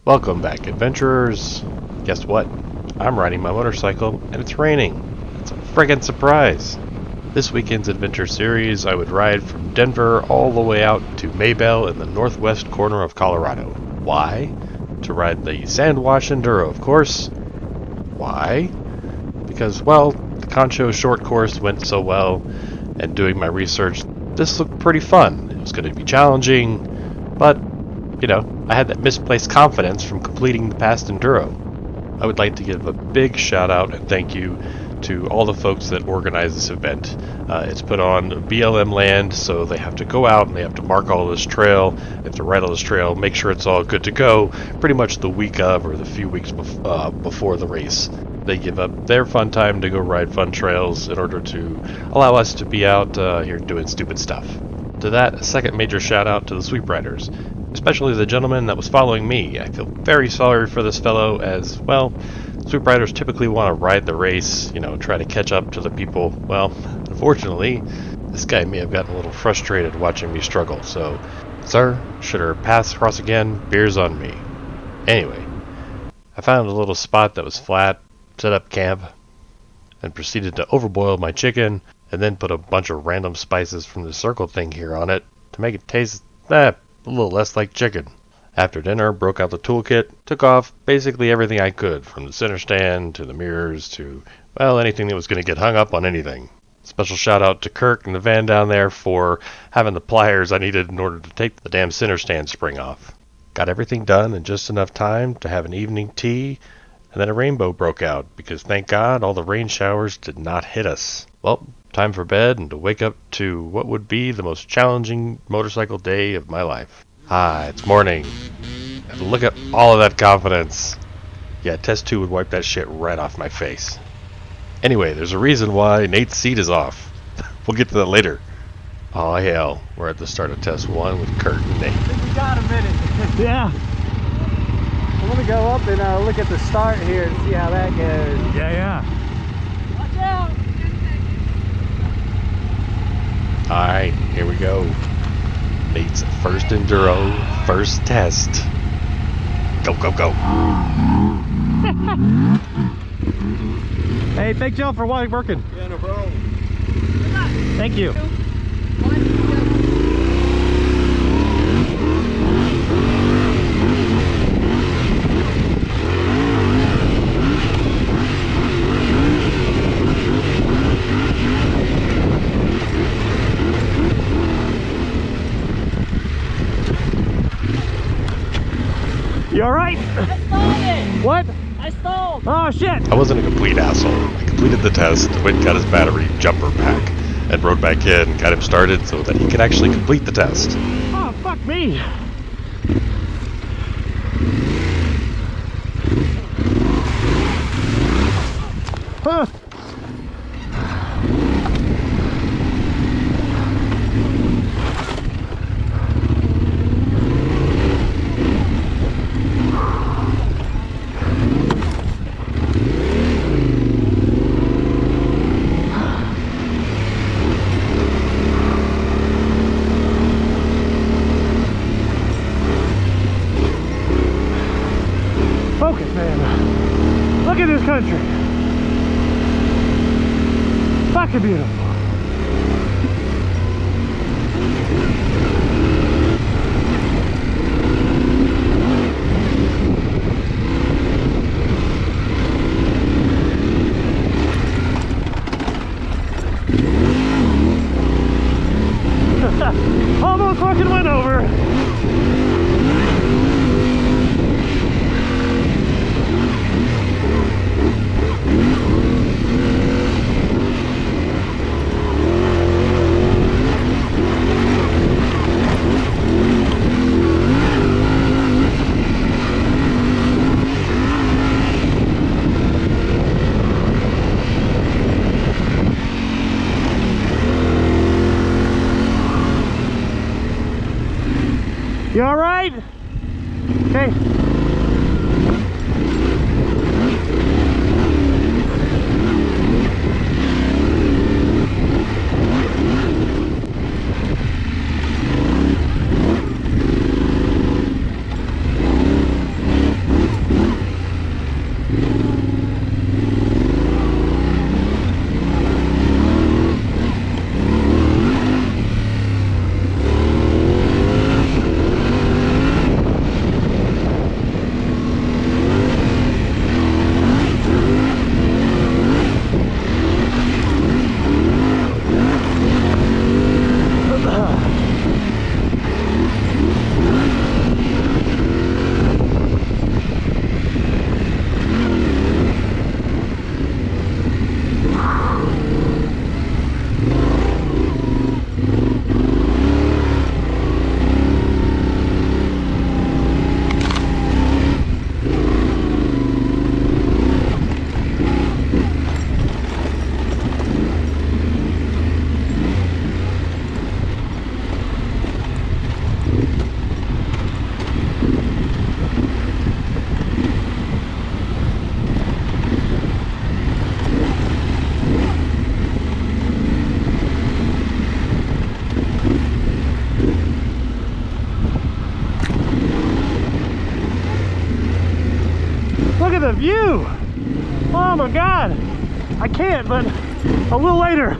Welcome back, adventurers. Guess what? I'm riding my motorcycle and it's raining. It's a friggin' surprise. This weekend's adventure series, I would ride from Denver all the way out to Maybell in the northwest corner of Colorado. Why? To ride the Sandwash Enduro, of course. Why? Because, well, the Concho short course went so well, and doing my research, this looked pretty fun. It was going to be challenging, but I had that misplaced confidence from completing the past Enduro. I would like to give a big shout out and thank you to all the folks that organize this event. It's put on BLM land, so they have to go out and they have to mark all this trail, they have to ride all this trail, make sure it's all good to go, pretty much the week of or the few weeks before the race. They give up their fun time to go ride fun trails in order to allow us to be out here doing stupid stuff. To that, a second major shout out to the sweep riders, especially the gentleman that was following me. I feel very sorry for this fellow, as, well, sweep riders typically want to ride the race, try to catch up to the people. Well, unfortunately, this guy may have gotten a little frustrated watching me struggle, so, sir, should our paths cross again, beers on me. Anyway, I found a little spot that was flat, set up camp, and proceeded to overboil my chicken, and then put a bunch of random spices from the circle thing here on it to make it taste, a little less like chicken. After dinner, broke out the toolkit, took off basically everything I could, from the center stand to the mirrors to, well, anything that was going to get hung up on anything. Special shout out to Kirk and the van down there for having the pliers I needed in order to take the damn center stand spring off. Got everything done in just enough time to have an evening tea, and then a rainbow broke out, because thank God all the rain showers did not hit us. Well, time for bed and to wake up to what would be the most challenging motorcycle day of my life. It's morning. And look at all of that confidence. Yeah, Test1 would wipe that shit right off my face. Anyway, there's a reason why Nate's seat is off. We'll get to that later. Oh hell, we're at the start of Test1 with Kurt and Nate. I think we got a minute. Yeah. I'm gonna go up and look at the start here and see how that goes. Yeah. Watch out! Alright, here we go. Nate's first Enduro, first test. Go, go, go. Hey, thanks y'all for working. Yeah, no problem. Thank you. You alright? I stalled it! What? I stalled! Oh shit! I wasn't a complete asshole. I completed the test, went and got his battery jumper pack, and rode back in and got him started so that he could actually complete the test. Oh, fuck me! Huh. Focus, man. Look at this country. Fucking beautiful. Almost fucking went over. You alright? Okay. view! Oh my god! I can't, but I will later.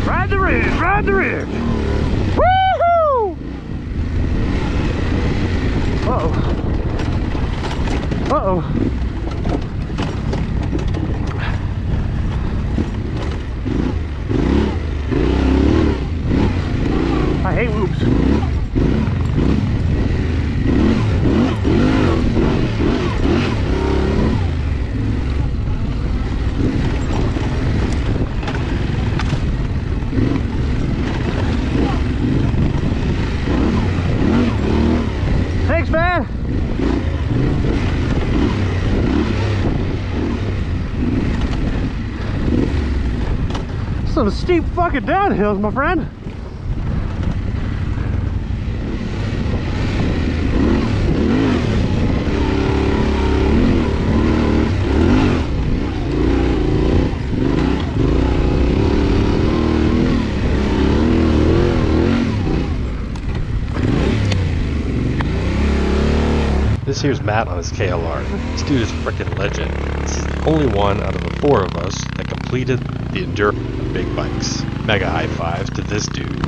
Ride the ridge, ride the ridge. Woohoo! Uh-oh. Uh-oh. I hate whoops. Thanks, man. Some steep fucking downhills, my friend. This here's Matt on his KLR. This dude is a frickin' legend. This is the only one out of the 4 of us that completed the Enduro big bikes. Mega high five to this dude.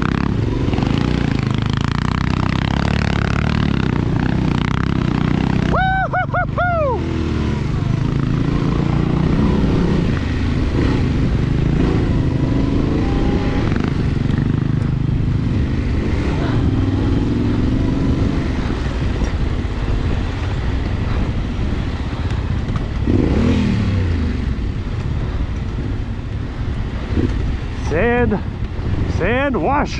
Sandwash.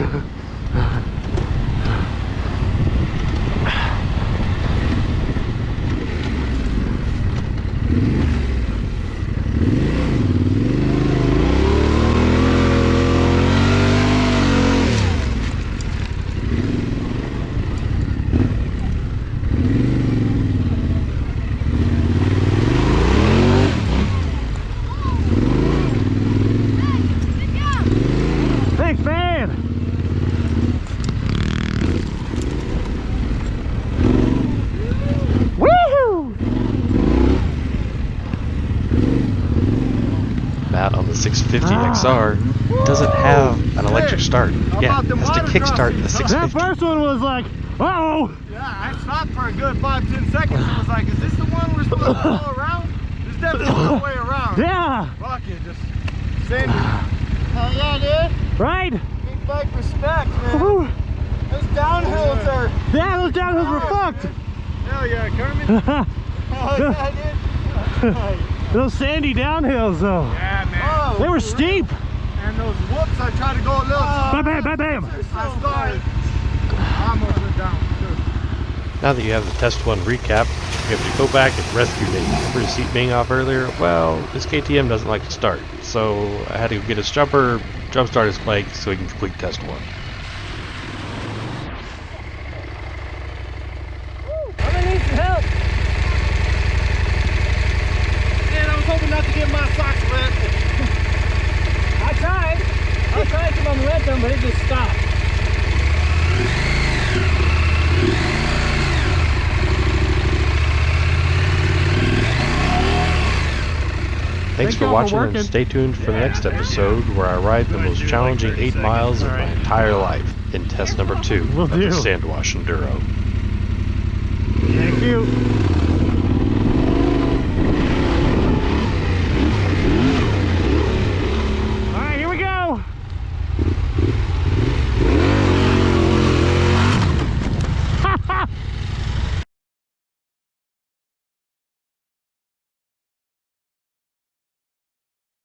Thanks, man. Matt on the 650 XR doesn't have an electric start. Yeah, it has to kickstart the 650. That first one was like, uh-oh. Yeah, I stopped for a good 5-10 seconds. I was like, is this the one we're supposed to go around? There's definitely no way around. Yeah. Fuck it, just send it. Hell yeah, dude. Right? Big bike respect, man. Woo. Those downhills are... Yeah, those downhills were fucked. Hell yeah, Kermit. Hell yeah, dude. Those sandy downhills, though. Yeah, man. Oh, they were steep. And those whoops, I tried to go a little. Bam, bam, bam, bam. I started. I almost went down. Now that you have the Test 1 recap, you have to go back and rescue me. For the seat being off earlier, well, this KTM doesn't like to start, so I had to get his jumper, jump start his bike so he can complete Test 1. I'm gonna need some help. Man, I was hoping not to get my socks wet. I tried to unwet them, but it just stopped. Thanks for watching and stay tuned for the next episode where I ride the most challenging 8 miles of my entire life in test number 2 of the Sandwash Enduro. Thank you.